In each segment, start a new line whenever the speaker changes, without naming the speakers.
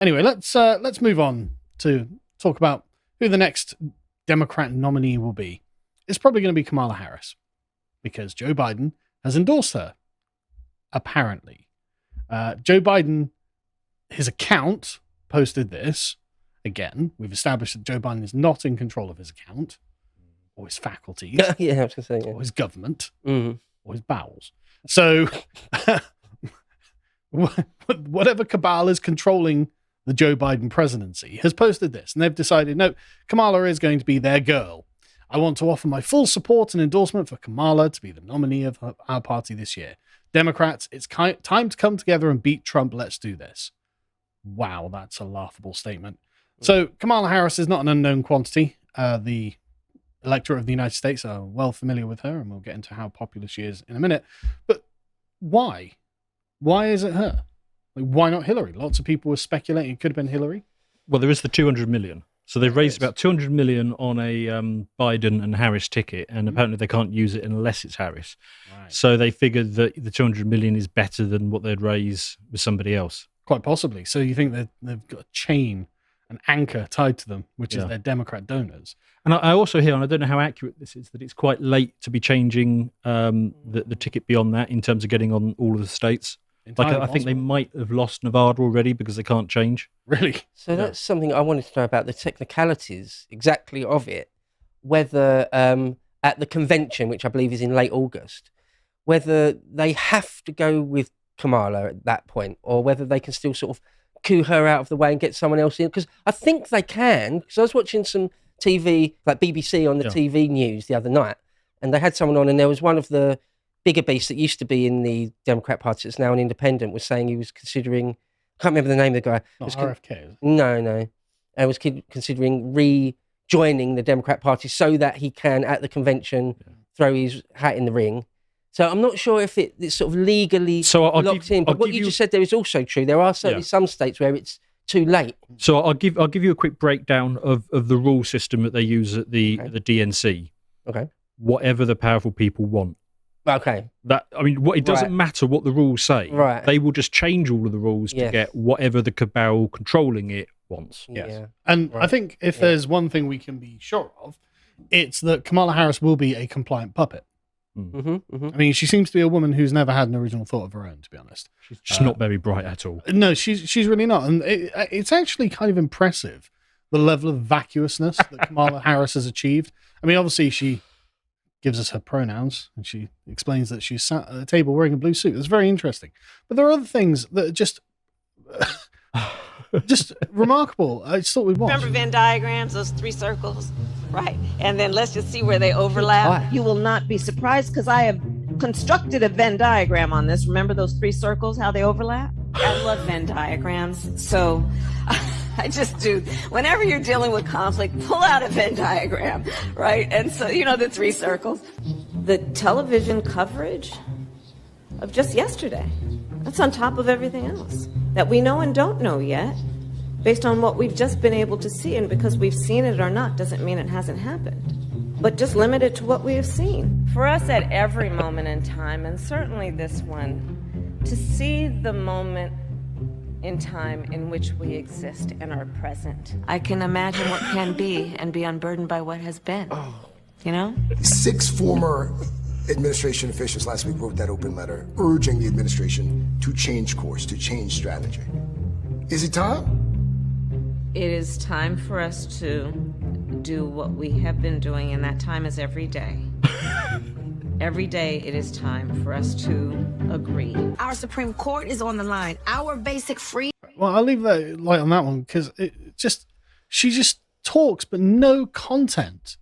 Anyway, let's move on to talk about who the next Democrat nominee will be. It's probably going to be Kamala Harris because Joe Biden has endorsed her. Apparently, Joe Biden, his account posted this. Again, we've established that Joe Biden is not in control of his account or his faculties,
yeah, I was gonna say, yeah.
or his government,
Mhm.
or his bowels. So, whatever cabal is controlling the Joe Biden presidency has posted this, and they've decided, no, Kamala is going to be their girl. I want to offer my full support and endorsement for Kamala to be the nominee of our party this year. Democrats, it's time to come together and beat Trump. Let's do this. Wow, that's a laughable statement. So Kamala Harris is not an unknown quantity. The electorate of the United States are well familiar with her, and we'll get into how popular she is in a minute. But why? Why is it her? Like, why not Hillary? Lots of people were speculating it could have been Hillary.
Well, there is the 200 million. So they've raised about 200 million on a Biden and Harris ticket, and apparently they can't use it unless it's Harris.
Right.
So they figured that the 200 million is better than what they'd raise with somebody else.
Quite possibly. So you think that they've got a chain, an anchor tied to them, which is their Democrat donors.
And I also hear, and I don't know how accurate this is, that it's quite late to be changing the ticket beyond that in terms of getting on all of the states. I think they might have lost Nevada already because they can't change.
Really?
So that's something I wanted to know about the technicalities exactly of it. Whether at the convention, which I believe is in late August, whether they have to go with Kamala at that point, or whether they can still sort of coup her out of the way and get someone else in. Because I think they can. Because I was watching some TV, like BBC on the TV news the other night, and they had someone on, and there was one of the bigger beasts that used to be in the Democrat Party that's now an independent, was saying he was considering, I can't remember the name of the guy.
Not RFK, is it?
No. I was considering rejoining the Democrat Party so that he can, at the convention, throw his hat in the ring. So I'm not sure if it's sort of legally locked in. But what you just said there is also true. There are certainly some states where it's too late.
So I'll give you a quick breakdown of the rule system that they use at the DNC.
Okay.
Whatever the powerful people want.
Okay.
It doesn't matter what the rules say.
Right.
They will just change all of the rules to get whatever the cabal controlling it wants.
Yes.
Yeah.
And I think if there's one thing we can be sure of, it's that Kamala Harris will be a compliant puppet. I mean, she seems to be a woman who's never had an original thought of her own, to be honest.
She's just not very bright at all.
No, she's really not. And it's actually kind of impressive, the level of vacuousness that Kamala Harris has achieved. I mean, obviously, she gives us her pronouns, and she explains that she's sat at a table wearing a blue suit. It's very interesting. But there are other things that are just remarkable. I just thought we'd watch.
Remember Venn diagrams, those three circles? Right. And then let's just see where they overlap. You will not be surprised because I have constructed a Venn diagram on this. Remember those three circles, how they overlap? I love Venn diagrams. So I just do. Whenever you're dealing with conflict, pull out a Venn diagram, right? And so, the three circles. The television coverage of just yesterday, that's on top of everything else that we know and don't know yet, based on what we've just been able to see. And because we've seen it or not doesn't mean it hasn't happened, but just limited to what we have seen. For us at every moment in time, and certainly this one, to see the moment in time in which we exist and are present. I can imagine what can be and be unburdened by what has been.
6 former administration officials last week wrote that open letter urging the administration to change course, to change strategy. Is it time?
It is time for us to do what we have been doing, and that time is every day. Every day it is time for us to agree.
Our Supreme Court is on the line. Our basic freedom.
Well, I'll leave that light on that one because she just talks, but no content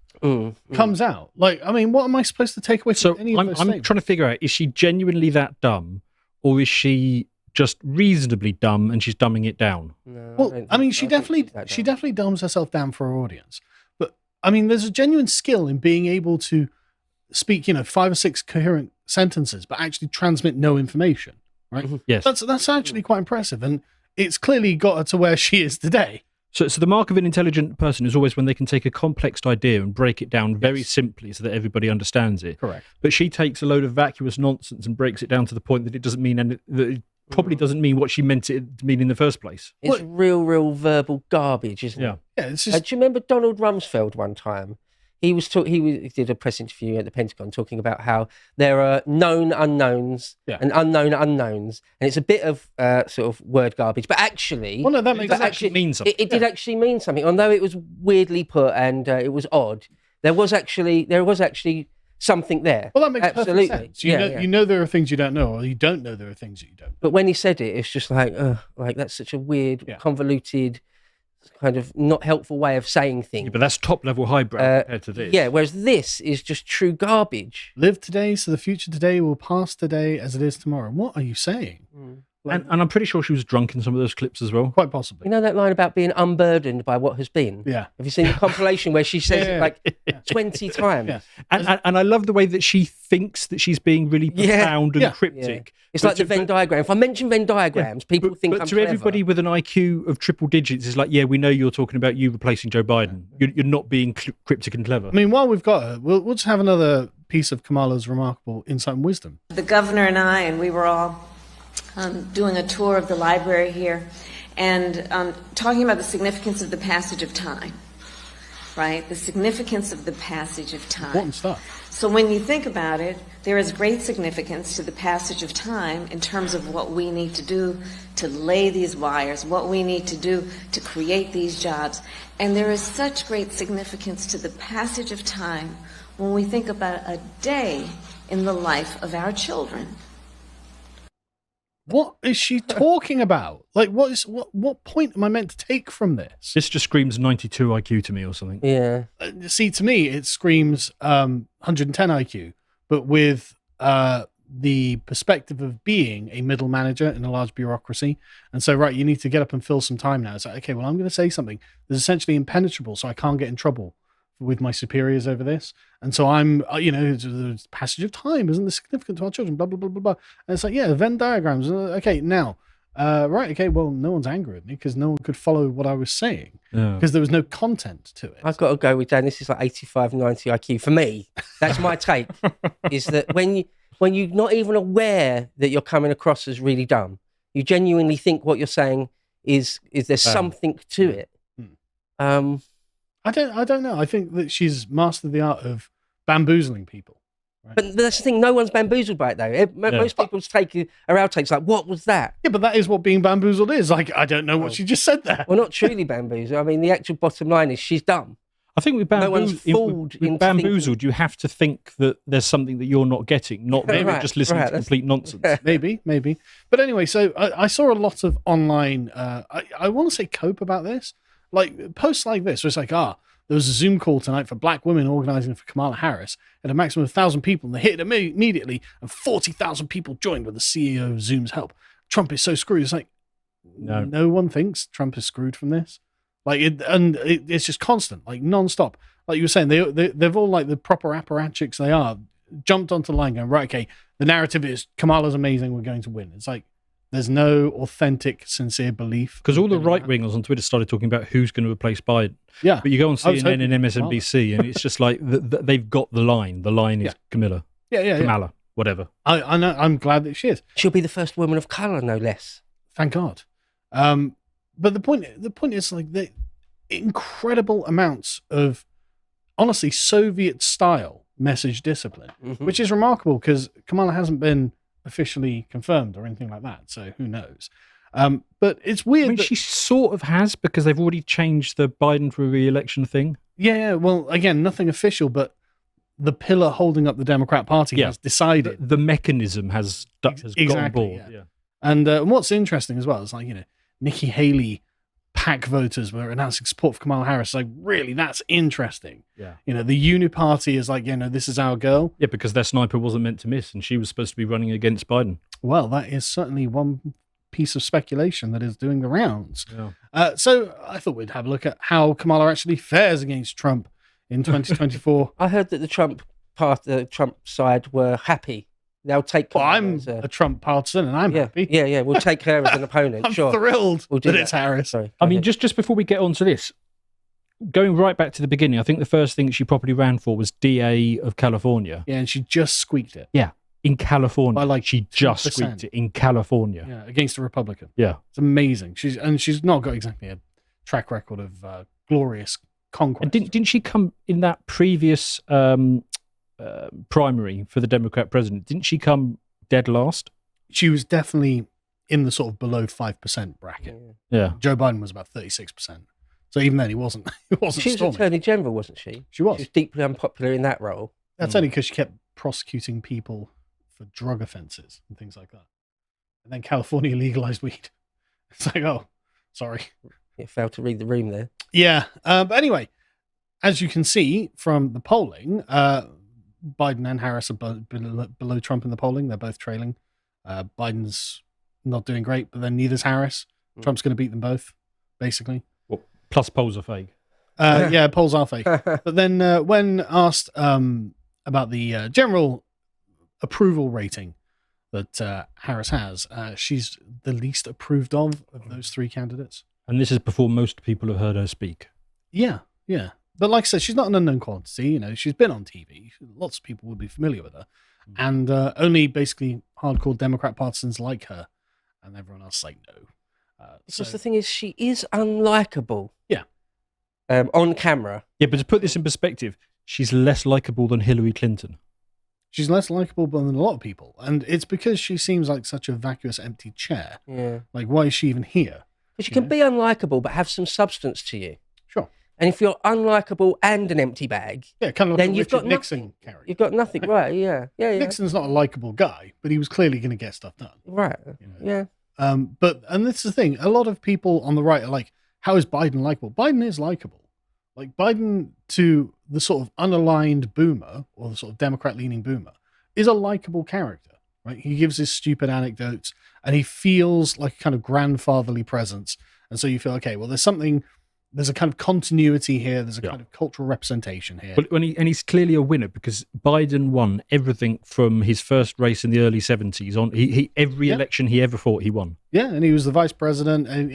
comes out. Like, I mean, what am I supposed to take away from any of those
I'm
statements?
trying to figure out, is she genuinely that dumb, or is she just reasonably dumb and she's dumbing it down?
No,
Well, I mean, she definitely dumbs herself down for her audience. But I mean, there's a genuine skill in being able to speak, 5 or 6 coherent sentences, but actually transmit no information. Right?
Yes.
That's actually quite impressive, and it's clearly got her to where she is today.
So the mark of an intelligent person is always when they can take a complex idea and break it down very simply so that everybody understands it.
Correct.
But she takes a load of vacuous nonsense and breaks it down to the point that it doesn't mean that probably doesn't mean what she meant it to mean in the first place.
It's real verbal garbage, isn't it?
Yeah, it's just...
Do you remember Donald Rumsfeld one time? He did a press interview at the Pentagon talking about how there are known unknowns and unknown unknowns, and it's a bit of sort of word garbage. But actually,
well, no, that makes
actually mean something.
It did actually mean something, although it was weirdly put and it was odd. There was actually something there.
Well, that makes
absolutely
perfect sense. You know there are things you don't know, or you don't know there are things that you don't know.
But when he said it, it's just like that's such a weird, convoluted, kind of not helpful way of saying things.
Yeah, but that's top level highbrow compared to this.
Yeah, whereas this is just true garbage.
Live today, so the future today will pass today as it is tomorrow. What are you saying?
And I'm pretty sure she was drunk in some of those clips as well.
Quite possibly.
You know that line about being unburdened by what has been?
Yeah.
Have you seen the compilation where she says it like 20 times?
Yeah.
And I love the way that she thinks that she's being really profound and cryptic.
It's like the Venn diagram. If I mention Venn diagrams, people think I'm clever.
Everybody with an IQ of triple digits is like, yeah, we know you're talking about you replacing Joe Biden. You're not being cryptic and clever.
I mean, while we've got her, we'll just have another piece of Kamala's remarkable insight and wisdom.
The governor and we were all doing a tour of the library here and talking about the significance of the passage of time, right? The significance of the passage of time.
Important stuff.
So when you think about it, there is great significance to the passage of time in terms of what we need to do to lay these wires, what we need to do to create these jobs. And there is such great significance to the passage of time when we think about a day in the life of our children.
What is she talking about? Like, what point am I meant to take from this?
This just screams 92 IQ to me or something.
Yeah.
See, to me, it screams 110 IQ, but with the perspective of being a middle manager in a large bureaucracy. And so, right, you need to get up and fill some time now. It's like, okay, well, I'm going to say something that's essentially impenetrable, so I can't get in trouble with my superiors over this. And so I'm, the passage of time isn't this significant to our children, blah, blah, blah, blah, blah. And it's like, yeah, Venn diagrams. Okay, now, right, okay, well, no one's angry at me because no one could follow what I was saying because there was no content to it.
I've got to go with Dan. This is like 85, 90 IQ. For me, that's my take, is that when you're not even aware that you're coming across as really dumb, you genuinely think what you're saying is there's something to it.
I don't know. I think that she's mastered the art of bamboozling people. Right?
But that's the thing. No one's bamboozled by it, though. Most people's take are outtakes like, what was that?
Yeah, but that is what being bamboozled is. Like, I don't know what she just said there.
Well, not truly bamboozled. I mean, the actual bottom line is she's dumb.
I think with bamboozled, you have to think that there's something that you're not getting, not just listening to complete nonsense.
Maybe. But anyway, so I saw a lot of online, I want to say cope about this. Like posts like this, where it's like, there was a Zoom call tonight for black women organizing for Kamala Harris at a maximum of 1,000 people, and they hit it immediately, and 40,000 people joined with the CEO of Zoom's help. Trump is so screwed. It's like, no one thinks Trump is screwed from this. Like, it's just constant, like nonstop. Like you were saying, they've all, like the proper apparatchiks they are, jumped onto the line going, right, okay, the narrative is Kamala's amazing, we're going to win. It's like, there's no authentic, sincere belief.
Because all the right-wingers on Twitter started talking about who's going to replace Biden.
Yeah.
But you go on CNN and MSNBC, and it's just like they've got the line. The line is Kamala. Kamala, whatever.
I know. I'm glad that she is.
She'll be the first woman of colour, no less.
Thank God. But the point is, like, the incredible amounts of, honestly, Soviet-style message discipline, which is remarkable because Kamala hasn't been officially confirmed or anything like that, so who knows. But it's weird.
I mean, she sort of has, because they've already changed the Biden for a re-election thing.
Yeah, well, again, nothing official, but the pillar holding up the Democrat Party has decided.
The mechanism has got on board.
Yeah. And what's interesting as well is, like, Nikki Haley PAC voters were announcing support for Kamala Harris. Like, really, that's interesting.
Yeah.
The Uni Party is like, this is our girl.
Yeah, because their sniper wasn't meant to miss, and she was supposed to be running against Biden.
Well, that is certainly one piece of speculation that is doing the rounds. Yeah. So I thought we'd have a look at how Kamala actually fares against Trump in 2024.
I heard that the Trump side were happy. They'll take.
Well, I'm a Trump partisan, and I'm happy.
Yeah. We'll take her as an opponent.
I'm thrilled that it's Harris.
Sorry,
I mean, just before we get on to this, going right back to the beginning, I think the first thing she properly ran for was DA of California.
Yeah, and she just squeaked it.
Yeah. in California.
By like
she just
2%.
squeaked it in California.
Yeah, against a Republican.
Yeah.
It's amazing. She's not got exactly a track record of glorious conquest.
And didn't she come in that previous primary for the Democrat president? Didn't she come dead last?
She was definitely in the sort of below 5% bracket.
Yeah.
Joe Biden was about 36%. So even then, he wasn't. He wasn't.
She was
storming.
Attorney General, wasn't she?
She was.
She was deeply unpopular in that role.
That's only because she kept prosecuting people for drug offenses and things like that. And then California legalized weed. It's like, oh, sorry.
It failed to read the room there.
Yeah. But anyway, as you can see from the polling, Biden and Harris are below Trump in the polling. They're both trailing. Biden's not doing great, but then neither's Harris. Trump's going to beat them both, basically.
Well, plus polls are fake.
Yeah, polls are fake. But then when asked about the general approval rating that Harris has, she's the least approved of those three candidates.
And this is before most people have heard her speak.
Yeah, yeah. But like I said, she's not an unknown quantity. You know, she's been on TV. Lots of people would be familiar with her. And only basically hardcore Democrat partisans like her. And everyone else is like, no.
Because the thing is, she is unlikable.
Yeah.
On camera.
Yeah, but to put this in perspective, she's less likable than Hillary Clinton.
She's less likable than a lot of people. And it's because she seems like such a vacuous, empty chair.
Yeah.
Like, why is she even here?
Because you can be unlikable, but have some substance to you.
Sure.
And if you're unlikable and an empty bag,
Yeah, kind of like
then
a
you've
Richard
got
Nixon
nothing.
character.
You've got nothing, right? Yeah.
Nixon's not a likable guy, but he was clearly going to get stuff done.
Right.
You know? And this is the thing. A lot of people on the right are like, how is Biden likable? Biden is likable. Like, Biden, to the sort of unaligned boomer, or the sort of Democrat-leaning boomer, is a likable character, right? He gives his stupid anecdotes, and he feels like a kind of grandfatherly presence. And so you feel, okay, well, there's a kind of continuity here. There's a kind of cultural representation here.
But he's clearly a winner because Biden won everything from his first race in the early 70s on. Every election he ever fought, he won.
Yeah, and he was the vice president, and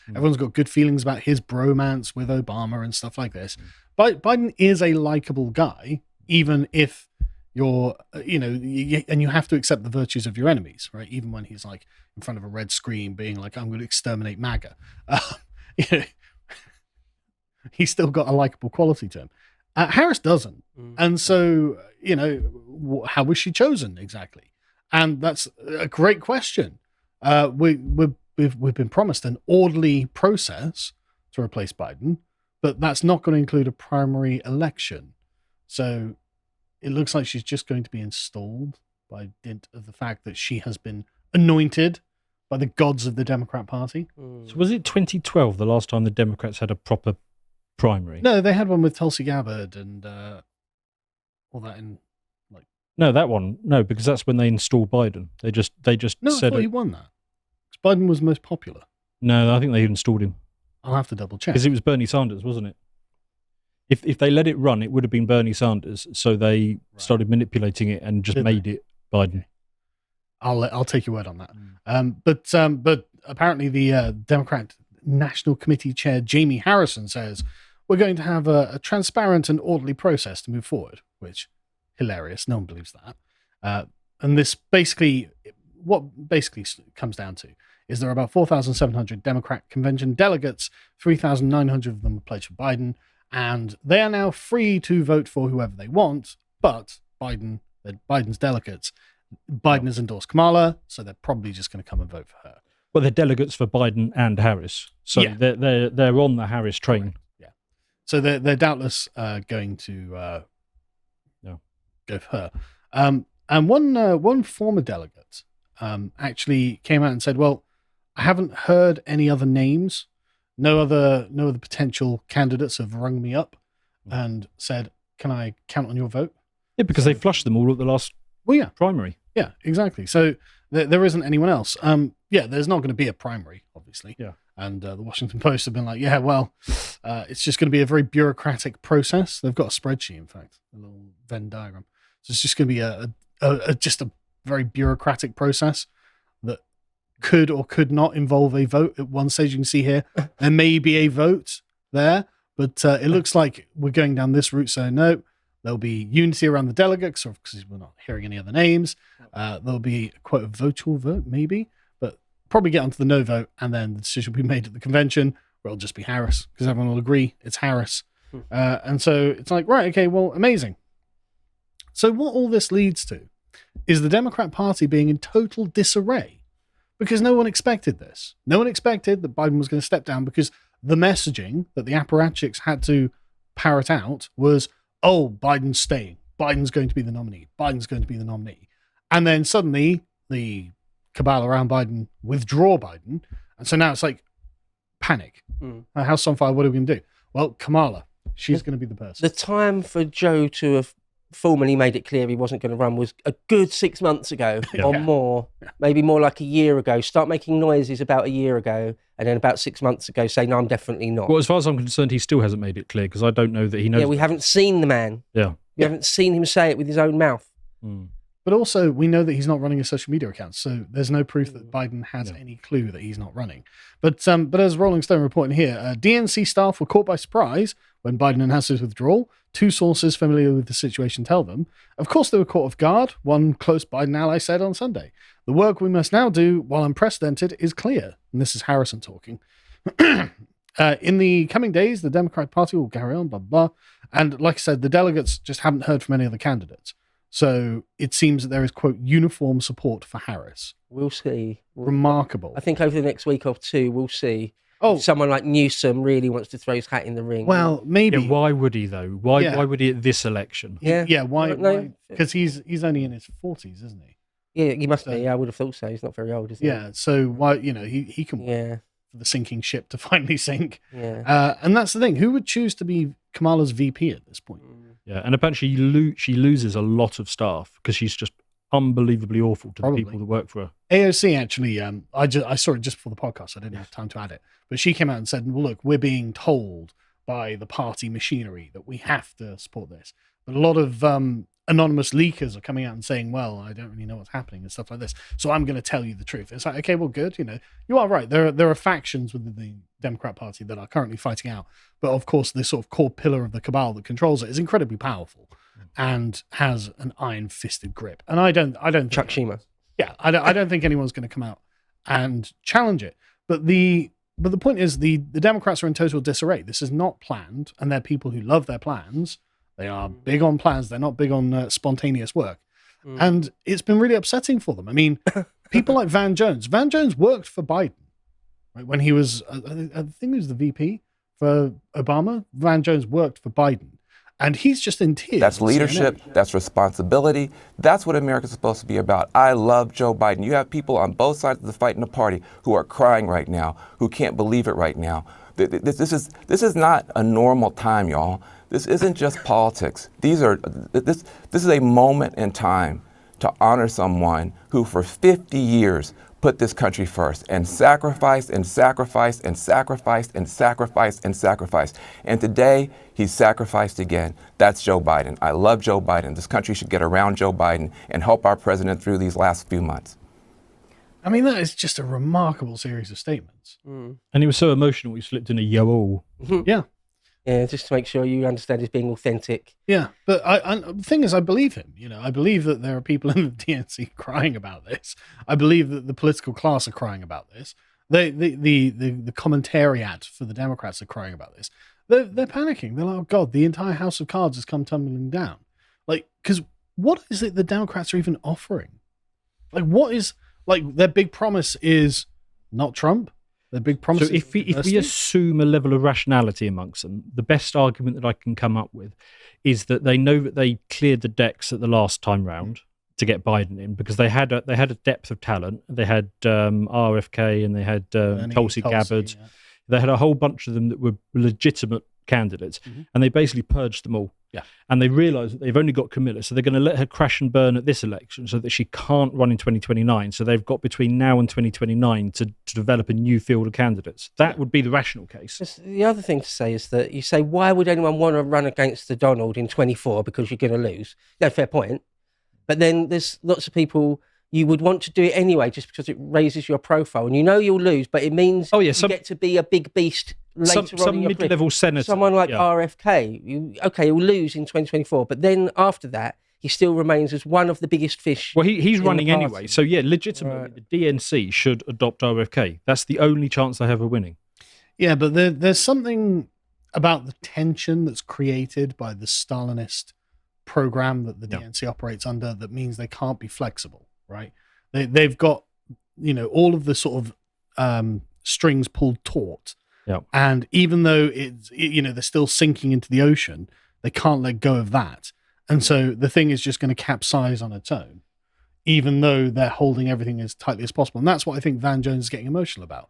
everyone's got good feelings about his bromance with Obama and stuff like this. Biden is a likable guy, even if you're, and you have to accept the virtues of your enemies, right? Even when he's like in front of a red screen, being like, "I'm going to exterminate MAGA." He's still got a likable quality to him. Harris doesn't. And so, how was she chosen exactly? And that's a great question. We've been promised an orderly process to replace Biden, but that's not going to include a primary election. So it looks like she's just going to be installed by dint of the fact that she has been anointed by the gods of the Democrat Party.
So was it 2012, the last time the Democrats had a proper primary?
No, they had one with Tulsi Gabbard and all that in like.
No, that one. No, because that's when they installed Biden. They just
No,
said
I thought he won that. 'Cause Biden was most popular.
No, I think they installed him
I'll have to double check.
because it was Bernie Sanders, wasn't it? If they let it run, it would have been Bernie Sanders. So they started manipulating it and just made it Biden.
I'll take your word on that. But apparently the Democrat National Committee Chair Jamie Harrison says we're going to have a transparent and orderly process to move forward, which hilarious. No one believes that. And this basically comes down to is there are about 4,700 Democrat convention delegates, 3,900 of them are pledged for Biden, and they are now free to vote for whoever they want, but Biden's delegates, Biden has endorsed Kamala, so they're probably just going to come and vote for her.
Well, they're delegates for Biden and Harris, so
Yeah.
they're on the Harris train.
Yeah, so they're doubtless going to go for her. And one former delegate actually came out and said, "Well, I haven't heard any other names. No other potential candidates have rung me up and said, can I count on your vote?"
Yeah, because they flushed them all at the last primary.
Yeah, exactly. So there isn't anyone else. There's not going to be a primary, obviously.
Yeah. And
the Washington Post have been like, it's just going to be a very bureaucratic process. They've got a spreadsheet, in fact, a little Venn diagram. So it's just going to be a very bureaucratic process that could or could not involve a vote. At one stage, you can see here, there may be a vote there, but it looks like we're going down this route. So no, There'll be unity around the delegates, because we're not hearing any other names. There'll be a quote of virtual vote, maybe, but probably get onto the no vote, and then the decision will be made at the convention, where it'll just be Harris, because everyone will agree it's Harris. And so it's like, right, okay, well, amazing. So what all this leads to is the Democrat Party being in total disarray, because no one expected this. No one expected that Biden was going to step down, because the messaging that the apparatchiks had to parrot out was, oh, Biden's staying. Biden's going to be the nominee. Biden's going to be the nominee. And then suddenly the cabal around Biden withdraw Biden. And so now it's like panic. House on fire. What are we going to do? Well, Kamala, she's going to be the person.
The time for Joe to have formally made it clear he wasn't going to run was a good 6 months ago or more, maybe more like a year ago. Start making noises about a year ago, and then about 6 months ago say, no, I'm definitely not.
Well, as far as I'm concerned, he still hasn't made it clear, because I don't know that he knows.
Yeah, we haven't seen the man.
Yeah.
We haven't seen him say it with his own mouth.
But also, we know that he's not running a social media account, so there's no proof that Biden has any clue that he's not running. But as Rolling Stone reporting here, DNC staff were caught by surprise when Biden announced his withdrawal. 2 sources familiar with the situation tell them. Of course, they were caught off guard, one close Biden ally said on Sunday. The work we must now do, while unprecedented, is clear. And this is Harrison talking. In the coming days, the Democratic Party will carry on, blah, blah. And like I said, the delegates just haven't heard from any other candidates. So it seems that there is, quote, uniform support for Harris.
We'll see.
Remarkable.
I think over the next week or two, we'll see.
Oh,
if someone like Newsom really wants to throw his hat in the ring.
Well, maybe.
Yeah, why would he, though? Why would he at this election?
Yeah.
Why? Because he's only in his 40s, isn't he?
Yeah, he must be. Yeah, I would have thought so. He's not very old, is he?
Yeah, so why, he can wait for the sinking ship to finally sink.
Yeah.
And that's the thing. Who would choose to be Kamala's VP at this point?
Yeah, and apparently she loses a lot of staff because she's just unbelievably awful to the people that work for her.
AOC actually, I saw it just before the podcast, so I didn't have time to add it. But she came out and said, well, look, we're being told by the party machinery that we have to support this. But a lot of anonymous leakers are coming out and saying, well, I don't really know what's happening and stuff like this, so I'm going to tell you the truth. It's like, okay, well, good. You are right. There are factions within the Democrat Party that are currently fighting out. But of course, this sort of core pillar of the cabal that controls it is incredibly powerful and has an iron-fisted grip. And I don't
Chuck Schumer.
Yeah, I don't think anyone's going to come out and challenge it. But the point is, the Democrats are in total disarray. This is not planned, and they're people who love their plans. They are big on plans. They're not big on spontaneous work. And it's been really upsetting for them. I mean, people like Van Jones. Van Jones worked for Biden, right? When he was, I think he was the VP for Obama. Van Jones worked for Biden. And he's just in tears.
That's leadership. That's responsibility. That's what America's supposed to be about. I love Joe Biden. You have people on both sides of the fight in the party who are crying right now, who can't believe it right now. This is not a normal time, y'all. This isn't just politics. This is a moment in time to honor someone who for 50 years put this country first and sacrificed and sacrificed and sacrificed and sacrificed and sacrificed. And today, he's sacrificed again. That's Joe Biden. I love Joe Biden. This country should get around Joe Biden and help our president through these last few months.
I mean, that is just a remarkable series of statements.
And he was so emotional, he slipped in a yo.
Yeah.
Yeah, just to make sure you understand he's being authentic.
Yeah, but the thing is, I believe him. I believe that there are people in the DNC crying about this. I believe that the political class are crying about this. The commentariat for the Democrats are crying about this. They're panicking. They're like, oh God, the entire house of cards has come tumbling down. Like, because what is it the Democrats are even offering? Like, what is, like, their big promise is not Trump? The big promise.
So if we assume a level of rationality amongst them, the best argument that I can come up with is that they know that they cleared the decks at the last time round to get Biden in because they had a depth of talent. They had RFK and they had Tulsi Gabbard. Yeah. They had a whole bunch of them that were legitimate candidates, and they basically purged them all.
Yeah.
And they realised that they've only got Camilla, so they're going to let her crash and burn at this election so that she can't run in 2029. So they've got between now and 2029 to develop a new field of candidates. That would be the rational case.
The other thing to say is that you say, why would anyone want to run against the Donald in 24 because you're going to lose? No, fair point. But then there's lots of people, you would want to do it anyway just because it raises your profile. And you know you'll lose, but it means you get to be a big beast later on in
some
your
mid-level senator.
Someone like RFK, he'll lose in 2024, but then after that, he still remains as one of the biggest fish.
Well, he's running anyway. So, yeah, legitimately, the DNC should adopt RFK. That's the only chance they have of winning.
Yeah, but there's something about the tension that's created by the Stalinist program that the DNC operates under that means they can't be flexible, right? They've got, all of the sort of strings pulled taut.
Yep.
And even though they're still sinking into the ocean, they can't let go of that. And so the thing is just going to capsize on its own, even though they're holding everything as tightly as possible. And that's what I think Van Jones is getting emotional about.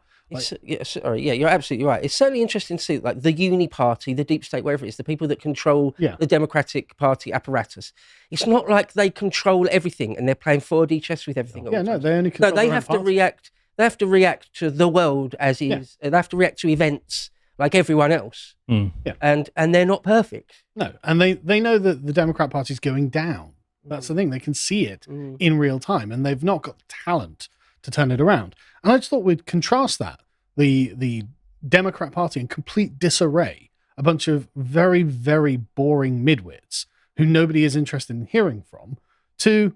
You're absolutely right. It's certainly interesting to see, like, the uni party, the deep state, wherever it is, the people that control the Democratic Party apparatus. It's not like they control everything and they're playing 4D chess with everything.
They only control.
No, they have to react. They have to react to the world as is. They have to react to events like everyone else. And they're not perfect.
No, and they know that the Democrat Party is going down. That's the thing. They can see it in real time, and they've not got the talent to turn it around. And I just thought we'd contrast that. The Democrat Party in complete disarray, a bunch of very, very boring midwits who nobody is interested in hearing from, to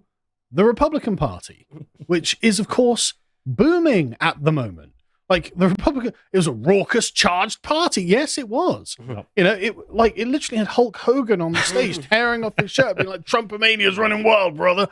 the Republican Party, which is, of course, booming at the moment. Like, the Republican, it was a raucous, charged party. Yes, it was. It literally had Hulk Hogan on the stage tearing off his shirt, being like, Trumpomania's running wild, brother.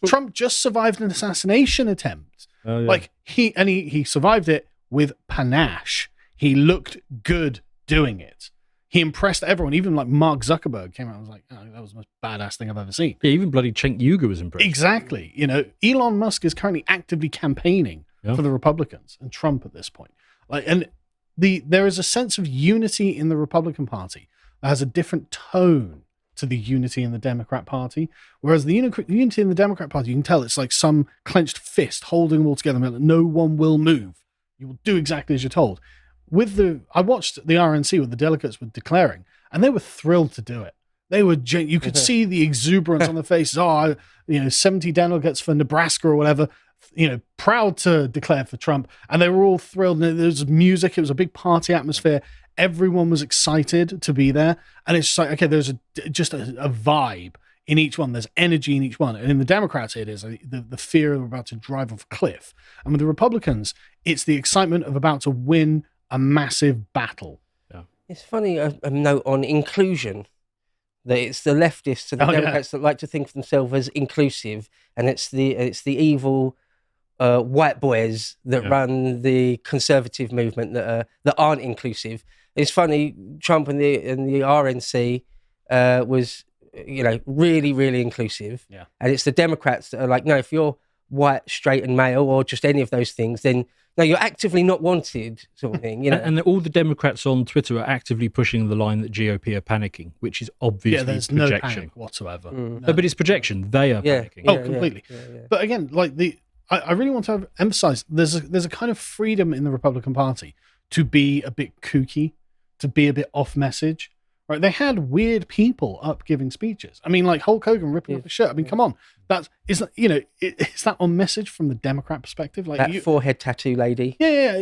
Trump just survived an assassination attempt.
Oh, yeah.
Like, he survived it with panache. He looked good doing it. He impressed everyone. Even like Mark Zuckerberg came out and was like, that was the most badass thing I've ever seen.
Yeah, even bloody Cenk Uygur was impressed.
Exactly. Elon Musk is currently actively campaigning for the Republicans and Trump at this point. There is a sense of unity in the Republican Party that has a different tone to the unity in the Democrat Party. Whereas the unity in the Democrat Party, you can tell it's like some clenched fist holding them all together. Like, no one will move. You will do exactly as you're told. I watched the RNC where the delegates were declaring, and they were thrilled to do it. They were, you could see the exuberance on their faces. 70 delegates for Nebraska or whatever, proud to declare for Trump. And they were all thrilled. And there was music. It was a big party atmosphere. Everyone was excited to be there. And it's just like, okay, there's just a vibe in each one. There's energy in each one. And in the Democrats, it is the fear of about to drive off a cliff. And with the Republicans, it's the excitement of about to win a massive battle.
Yeah. It's funny, a note on inclusion, that it's the leftists and the Democrats that like to think of themselves as inclusive, and it's the evil white boys that run the conservative movement that aren't inclusive. It's funny, Trump and the RNC was really, really inclusive, and it's the Democrats that are like, no, if you're white, straight, and male, or just any of those things, then no, you're actively not wanted, sort of thing.
And all the Democrats on Twitter are actively pushing the line that GOP are panicking, which is obviously
there's
projection.
No panic whatsoever.
No, but it's projection. They are panicking.
Completely. But again, I really want to emphasize there's a kind of freedom in the Republican Party to be a bit kooky, to be a bit off message. Right? They had weird people up giving speeches. I mean, like Hulk Hogan ripping off his shirt. I mean, come on. Is that on message from the Democrat perspective? Like
that forehead tattoo lady.
Yeah.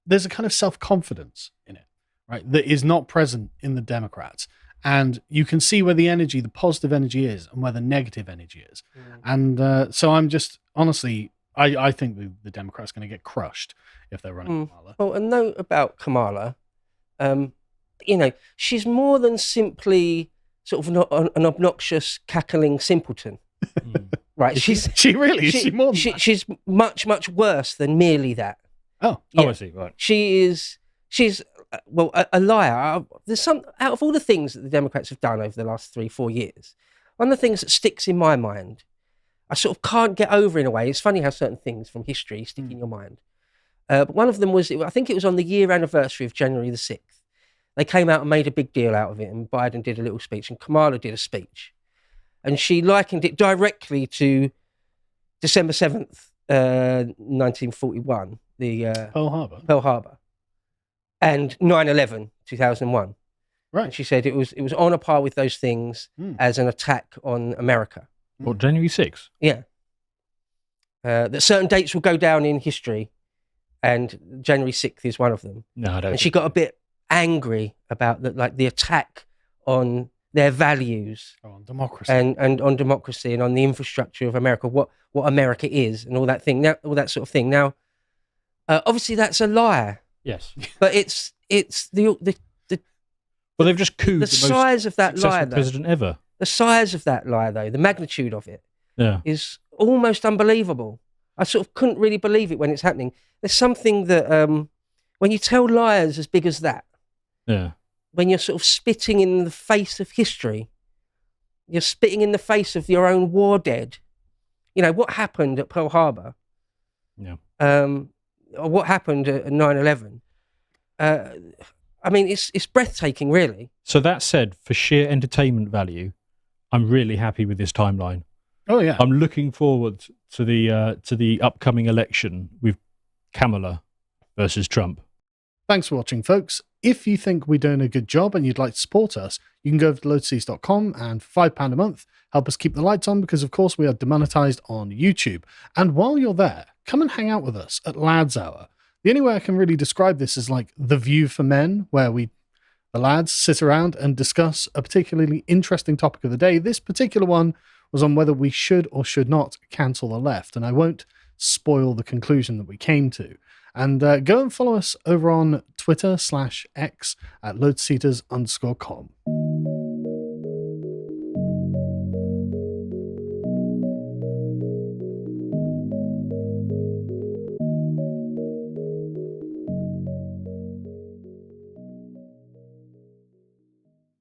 There's a kind of self-confidence in it, right? That is not present in the Democrats. And you can see where the positive energy is and where the negative energy is. And so I'm just, honestly, I think the Democrats are going to get crushed if they're running Kamala.
Well, a note about Kamala, she's more than simply sort of an obnoxious, cackling simpleton. Right?
Is she more than that?
She's much, much worse than merely that.
Oh,
I see. Right.
She's a liar. There's some, out of all the things that the Democrats have done over the last 3-4 years, one of the things that sticks in my mind, I sort of can't get over in a way. It's funny how certain things from history stick in your mind. But one of them was, I think it was on the year anniversary of January the 6th. They came out and made a big deal out of it, and Biden did a little speech, and Kamala did a speech. And she likened it directly to December 7th, 1941, the Pearl Harbor, and 9/11, 2001.
Right.
And she said it was on a par with those things as an attack on America.
What, January 6th?
Yeah. that certain dates will go down in history, and January 6th is one of them.
No, I don't.
And she got a bit angry about the attack on their values,
on democracy,
and on democracy, and on the infrastructure of America, what America is, and all that thing. Now, all that sort of thing. Now, obviously, that's a lie.
Yes,
but it's the
well, they've just couped
the size of that lie, though.
President ever.
The size of that lie, though, the magnitude of it,
is
almost unbelievable. I sort of couldn't really believe it when it's happening. There's something that when you tell lies as big as that, when you're sort of spitting in the face of history, you're spitting in the face of your own war dead. You know, what happened at Pearl Harbor, or what happened at 9/11. I mean, it's breathtaking, really.
So that said, for sheer entertainment value, I'm really happy with this timeline.
Oh yeah,
I'm looking forward to the upcoming election with Kamala versus Trump.
Thanks for watching, folks. If you think we're doing a good job and you'd like to support us, you can go over to lotuseast.com and for £5 a month, help us keep the lights on, because of course we are demonetized on YouTube. And while you're there, come and hang out with us at Lads Hour. The only way I can really describe this is like The View for Men, where the lads sit around and discuss a particularly interesting topic of the day. This particular one was on whether we should or should not cancel the left, and I won't spoil the conclusion that we came to. And go and follow us over on Twitter /X at lotuseaters_com.